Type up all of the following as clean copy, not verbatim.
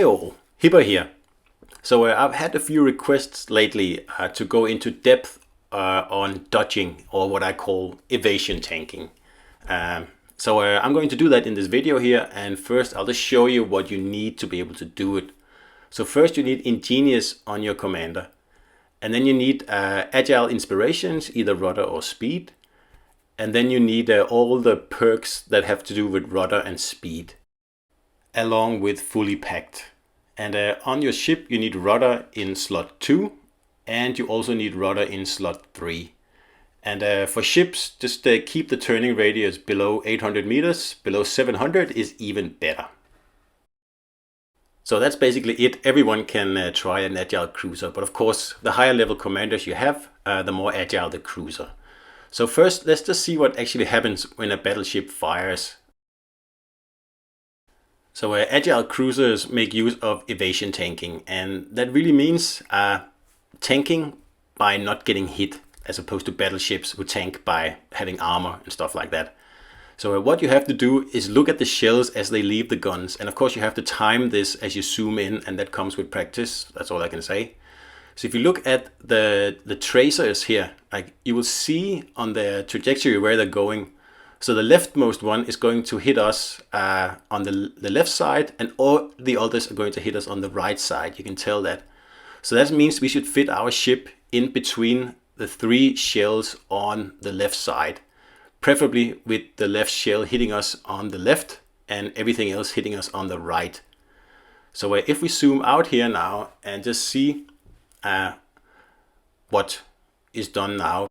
Hi all, Hipper here. So I've had a few requests lately to go into depth on dodging, or what I call evasion tanking. So I'm going to do that in this video here, and first I'll just show you what you need to be able to do it. So first you need Ingenious on your commander, and then you need agile inspirations, either rudder or speed, and then you need all the perks that have to do with rudder and speed, along with fully packed. And on your ship you need rudder in slot 2, and you also need rudder in slot 3. And for ships, just keep the turning radius below 800 meters. Below 700 is even better. So that's basically it. Everyone can try an agile cruiser, but of course the higher level commanders you have, the more agile the cruiser. So first let's just see what actually happens when a battleship fires. So agile cruisers make use of evasion tanking, and that really means tanking by not getting hit, as opposed to battleships who tank by having armor and stuff like that. So what you have to do is look at the shells as they leave the guns, and of course you have to time this as you zoom in, and that comes with practice. That's all I can say. So if you look at the tracers here, like you will see on their trajectory where they're going. So the leftmost one is going to hit us on the left side, and all the others are going to hit us on the right side. You can tell that. So that means we should fit our ship in between the 3 shells on the left side, preferably with the left shell hitting us on the left and everything else hitting us on the right. So if we zoom out here now and just see what is done now.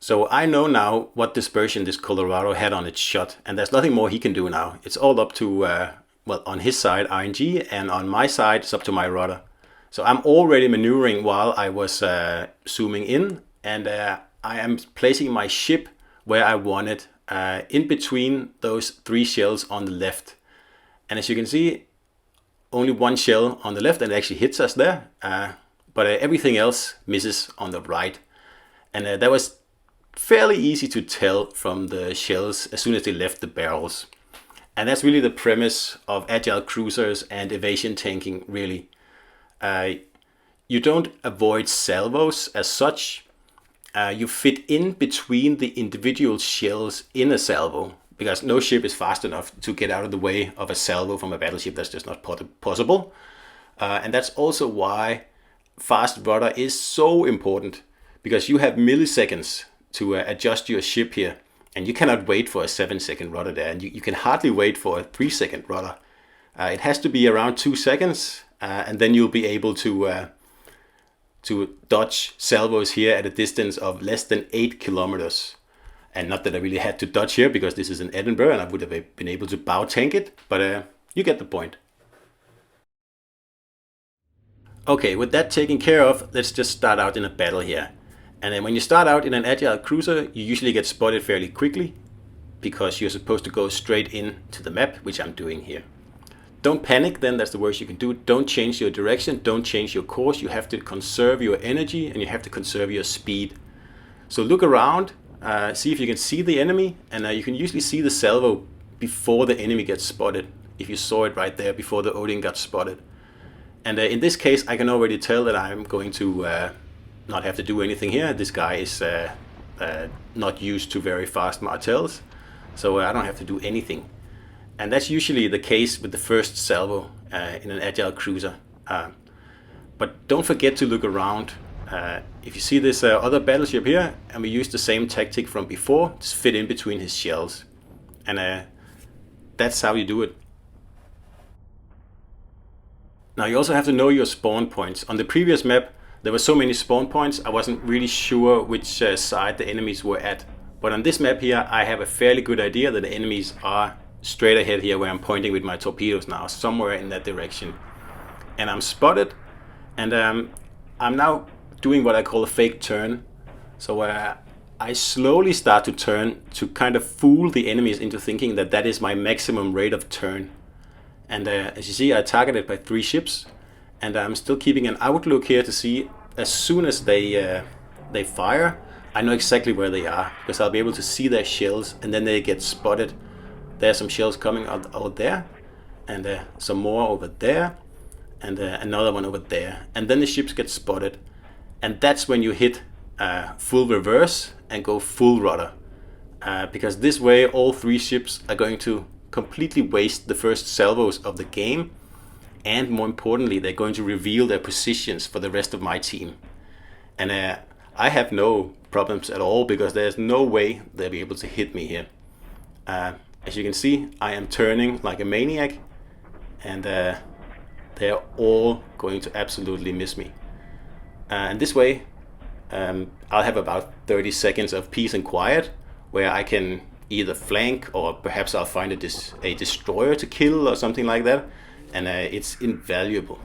So I know now what dispersion this Colorado had on its shot, and there's nothing more he can do now. It's all up to, well, on his side RNG, and on my side it's up to my rudder. So I'm already maneuvering while I was zooming in, and I am placing my ship where I want it, in between those 3 shells on the left. And as you can see, only 1 shell on the left, and it actually hits us there, but everything else misses on the right. And that was fairly easy to tell from the shells as soon as they left the barrels. And that's really the premise of agile cruisers and evasion tanking, really. You don't avoid salvos as such. You fit in between the individual shells in a salvo, because no ship is fast enough to get out of the way of a salvo from a battleship. That's just not possible. And that's also why fast rudder is so important, because you have milliseconds to adjust your ship here, and you cannot wait for a 7-second rudder there, and you can hardly wait for a 3-second rudder. It has to be around 2 seconds, and then you'll be able to dodge salvos here at a distance of less than 8 kilometers. And not that I really had to dodge here, because this is in Edinburgh and I would have been able to bow tank it, but you get the point. Okay, with that taken care of, let's just start out in a battle here. And then when you start out in an agile cruiser, you usually get spotted fairly quickly, because you're supposed to go straight in to the map, which I'm doing here. Don't panic then, that's the worst you can do. Don't change your direction, don't change your course. You have to conserve your energy, and you have to conserve your speed. So look around, see if you can see the enemy, and you can usually see the salvo before the enemy gets spotted, if you saw it right there before the Odin got spotted. And in this case I can already tell that I'm going to not have to do anything here. This guy is not used to very fast martels, so I don't have to do anything. And that's usually the case with the first salvo in an agile cruiser. But don't forget to look around. If you see this other battleship here, and we use the same tactic from before, just fit in between his shells. And that's how you do it. Now you also have to know your spawn points. On the previous map, there were so many spawn points, I wasn't really sure which side the enemies were at. But on this map here, I have a fairly good idea that the enemies are straight ahead here, where I'm pointing with my torpedoes now, somewhere in that direction. And I'm spotted, and I'm now doing what I call a fake turn. So I slowly start to turn to kind of fool the enemies into thinking that that is my maximum rate of turn. And as you see, I targeted by 3 ships. And I'm still keeping an outlook here to see, as soon as they fire, I know exactly where they are, because I'll be able to see their shells, and then they get spotted. There's some shells coming out there, and some more over there, and another one over there. And then the ships get spotted, and that's when you hit full reverse and go full rudder. Because this way all 3 ships are going to completely waste the first salvos of the game, and more importantly, they're going to reveal their positions for the rest of my team. And I have no problems at all, because there's no way they'll be able to hit me here. As you can see, I am turning like a maniac, and they're all going to absolutely miss me. And this way, I'll have about 30 seconds of peace and quiet, where I can either flank, or perhaps I'll find a destroyer to kill or something like that, and it's invaluable.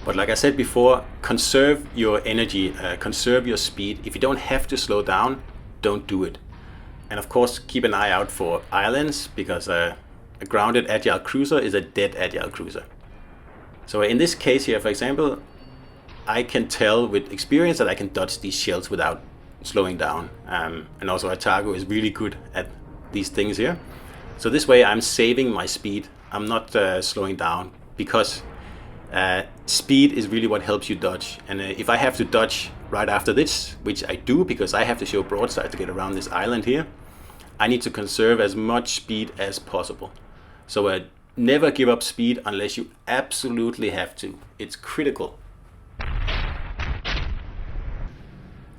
But like I said before, conserve your energy, conserve your speed. If you don't have to slow down, don't do it. And of course, keep an eye out for islands, because a grounded agile cruiser is a dead agile cruiser. So in this case here, for example, I can tell with experience that I can dodge these shells without slowing down. And also Atago is really good at these things here. So this way I'm saving my speed. I'm not slowing down, because speed is really what helps you dodge. And if I have to dodge right after this, which I do because I have to show broadside to get around this island here, I need to conserve as much speed as possible. So never give up speed unless you absolutely have to. It's critical.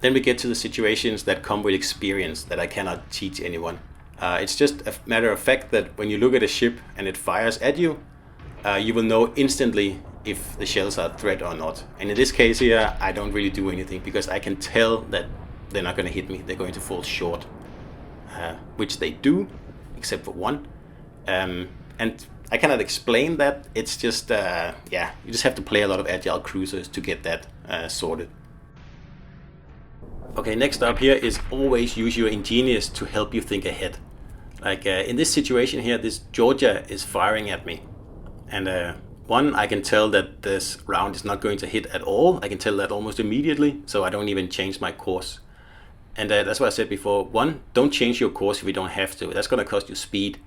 Then we get to the situations that come with experience that I cannot teach anyone. It's just a matter of fact that when you look at a ship and it fires at you, you will know instantly if the shells are a threat or not. And in this case here, I don't really do anything, because I can tell that they're not going to hit me. They're going to fall short, which they do, except for one. And I cannot explain that. It's just, yeah, you just have to play a lot of agile cruisers to get that sorted. Okay, next up here is always use your ingenious to help you think ahead. Like in this situation here, this Georgia is firing at me. And one, I can tell that this round is not going to hit at all. I can tell that almost immediately, so I don't even change my course. And that's what I said before. One, don't change your course if you don't have to. That's going to cost you speed.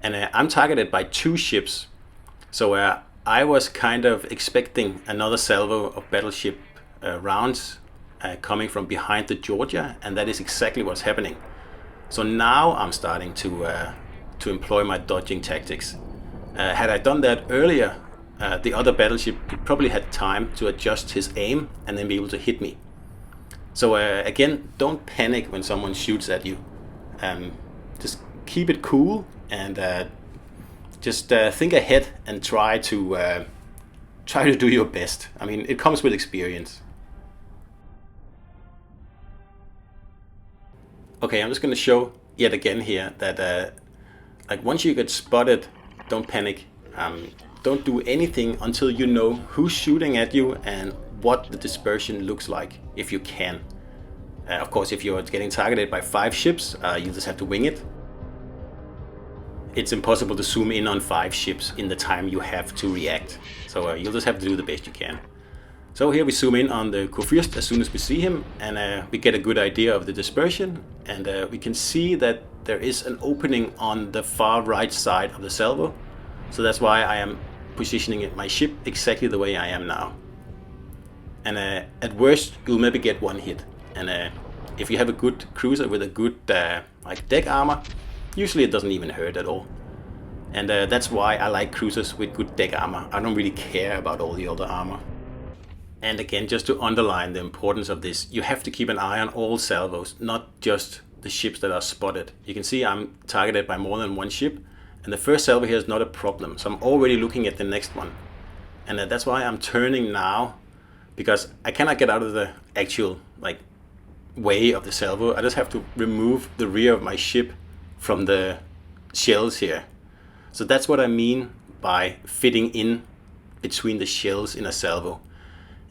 And I'm targeted by 2 ships. So I was kind of expecting another salvo of battleship rounds coming from behind the Georgia, and that is exactly what's happening. So now I'm starting to employ my dodging tactics. Had I done that earlier, the other battleship probably had time to adjust his aim and then be able to hit me. So again, don't panic when someone shoots at you. Just keep it cool, and just think ahead and try to do your best. I mean, it comes with experience. Okay, I'm just going to show yet again here that like once you get spotted, don't panic. Don't do anything until you know who's shooting at you and what the dispersion looks like, if you can. Of course, if you're getting targeted by 5 ships, you just have to wing it. It's impossible to zoom in on 5 ships in the time you have to react. So you'll just have to do the best you can. So here we zoom in on the Kurfürst as soon as we see him, and we get a good idea of the dispersion, and we can see that there is an opening on the far right side of the salvo. So that's why I am positioning my ship exactly the way I am now. And at worst, you'll maybe get 1 hit. And if you have a good cruiser with a good like deck armor, usually it doesn't even hurt at all. And that's why I like cruisers with good deck armor. I don't really care about all the other armor. And again, just to underline the importance of this, you have to keep an eye on all salvos, not just the ships that are spotted. You can see I'm targeted by more than 1 ship, and the first salvo here is not a problem. So I'm already looking at the next one. And that's why I'm turning now, because I cannot get out of the actual like way of the salvo. I just have to remove the rear of my ship from the shells here. So that's what I mean by fitting in between the shells in a salvo.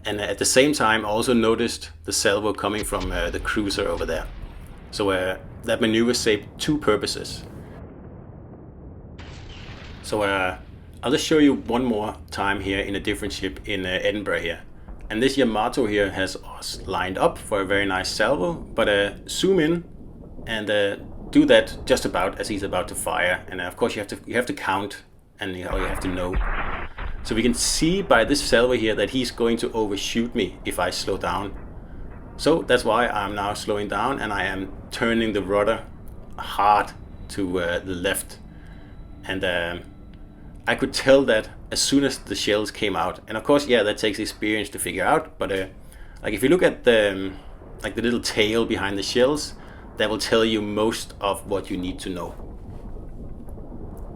And at the same time, I also noticed the salvo coming from the cruiser over there. So that maneuver saved 2 purposes. So I'll just show you one more time here in a different ship in Edinburgh here. And this Yamato here has us lined up for a very nice salvo, but zoom in and do that just about as he's about to fire, and of course you have to count, and you have to know. So we can see by this salvo here that he's going to overshoot me if I slow down. So that's why I'm now slowing down, and I am turning the rudder hard to the left. And I could tell that as soon as the shells came out. And of course, yeah, that takes experience to figure out. But like if you look at the little tail behind the shells, that will tell you most of what you need to know.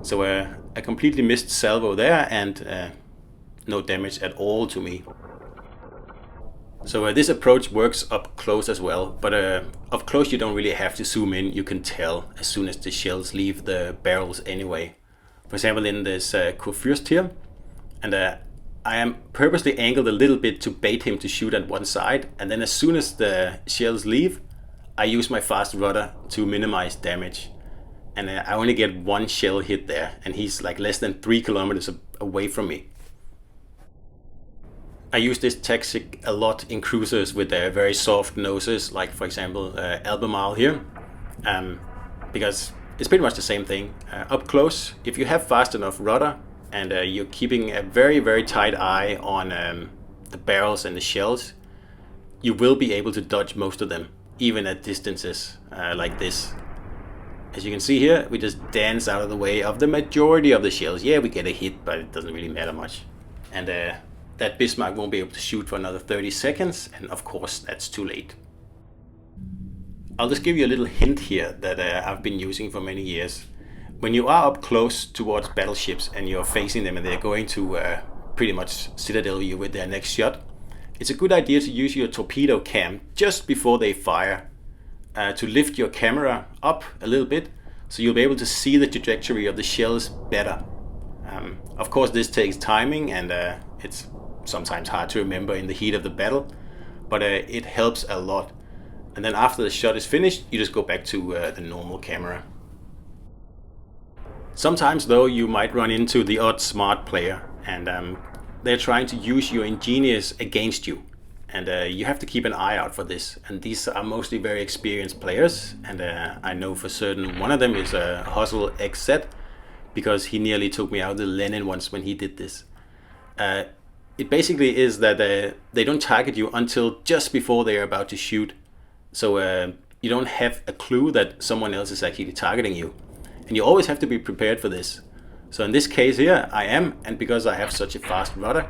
So I completely missed salvo there, and no damage at all to me. So this approach works up close as well, but up close you don't really have to zoom in. You can tell as soon as the shells leave the barrels anyway. For example, in this Kurfürst here, and I am purposely angled a little bit to bait him to shoot at one side, and then as soon as the shells leave, I use my fast rudder to minimize damage. And I only get one shell hit there, and he's like less than 3 kilometers away from me. I use this tactic a lot in cruisers with very soft noses, like for example Albemarle here, because it's pretty much the same thing. Up close, if you have fast enough rudder and you're keeping a very, very tight eye on the barrels and the shells, you will be able to dodge most of them, even at distances like this. As you can see here, we just dance out of the way of the majority of the shells. Yeah, we get a hit, but it doesn't really matter much. And that Bismarck won't be able to shoot for another 30 seconds, and of course that's too late. I'll just give you a little hint here that I've been using for many years. When you are up close towards battleships and you're facing them and they're going to pretty much citadel you with their next shot, it's a good idea to use your torpedo cam just before they fire, to lift your camera up a little bit so you'll be able to see the trajectory of the shells better. Of course this takes timing, and it's sometimes hard to remember in the heat of the battle, but it helps a lot. And then after the shot is finished, you just go back to the normal camera. Sometimes though you might run into the odd smart player, and they're trying to use your ingenious against you. And you have to keep an eye out for this. And these are mostly very experienced players. And I know for certain one of them is Hustle XZ, because he nearly took me out of the Lenin once when he did this. It basically is that they don't target you until just before they're about to shoot. So you don't have a clue that someone else is actually targeting you. And you always have to be prepared for this. So in this case here, I am, and because I have such a fast rudder,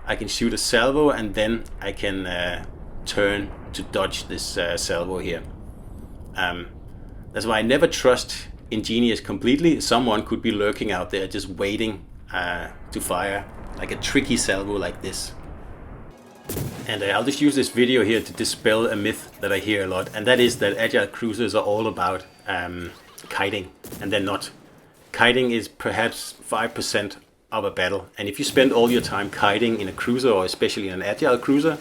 I can shoot a salvo, and then I can turn to dodge this salvo here. That's why I never trust ingenious completely. Someone could be lurking out there just waiting to fire like a tricky salvo like this. And I'll just use this video here to dispel a myth that I hear a lot, and that is that agile cruisers are all about kiting, and they're not. Kiting is perhaps 5% of a battle, and if you spend all your time kiting in a cruiser, or especially in an agile cruiser,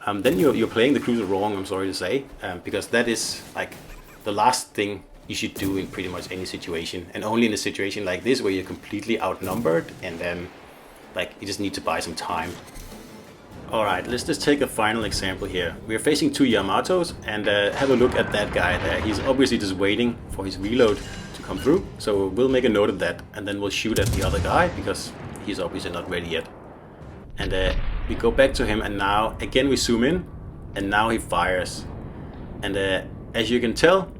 then you're playing the cruiser wrong, I'm sorry to say, because that is like the last thing you should do in pretty much any situation, and only in a situation like this where you're completely outnumbered and like you just need to buy some time. Alright, let's just take a final example here. We're facing two Yamatos, and have a look at that guy there. He's obviously just waiting for his reload to come through, so we'll make a note of that, and then we'll shoot at the other guy because he's obviously not ready yet. And we go back to him, and now again we zoom in, and now he fires. And as you can tell,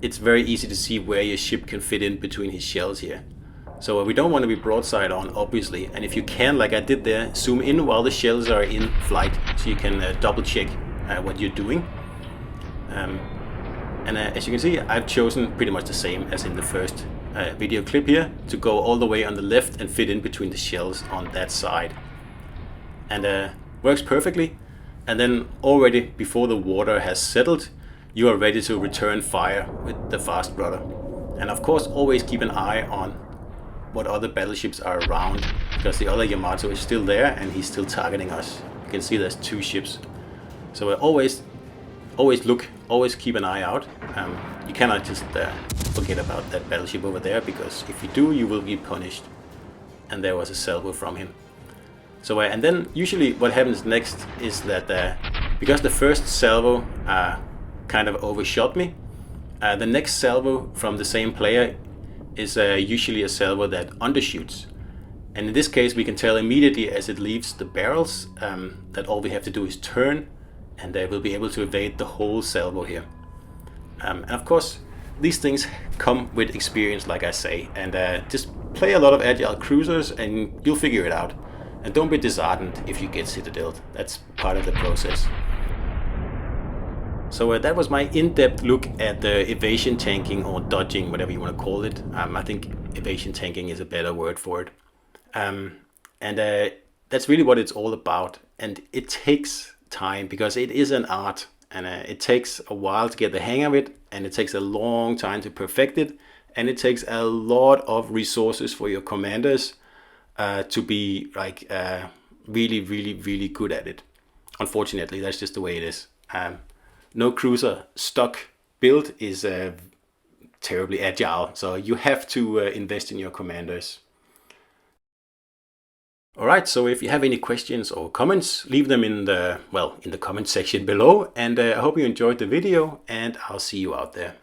it's very easy to see where your ship can fit in between his shells here. So we don't want to be broadside on, obviously, and if you can, like I did there, zoom in while the shells are in flight, so you can double check what you're doing. And as you can see, I've chosen pretty much the same as in the first video clip here, to go all the way on the left and fit in between the shells on that side. And works perfectly. And then already before the water has settled, you are ready to return fire with the fast rudder. And of course, always keep an eye on what other battleships are around, because the other Yamato is still there and he's still targeting us. You can see there's two ships. So always look, always keep an eye out. You cannot just forget about that battleship over there, because if you do, you will be punished. And there was a salvo from him. So and then usually what happens next is that because the first salvo kind of overshot me, The next salvo from the same player is usually a salvo that undershoots. And in this case, we can tell immediately as it leaves the barrels that all we have to do is turn, and we'll be able to evade the whole salvo here. And of course, these things come with experience, like I say, and just play a lot of agile cruisers and you'll figure it out. And don't be disheartened if you get citadeled. That's part of the process. So that was my in-depth look at the evasion tanking, or dodging, whatever you want to call it. I think evasion tanking is a better word for it. That's really what it's all about. And it takes time because it is an art, and it takes a while to get the hang of it, and it takes a long time to perfect it, and it takes a lot of resources for your commanders to be like really, really, really good at it. Unfortunately, that's just the way it is. No cruiser stock build is terribly agile, so you have to invest in your commanders. Alright, so if you have any questions or comments, leave them in the comment section below, and I hope you enjoyed the video, and I'll see you out there.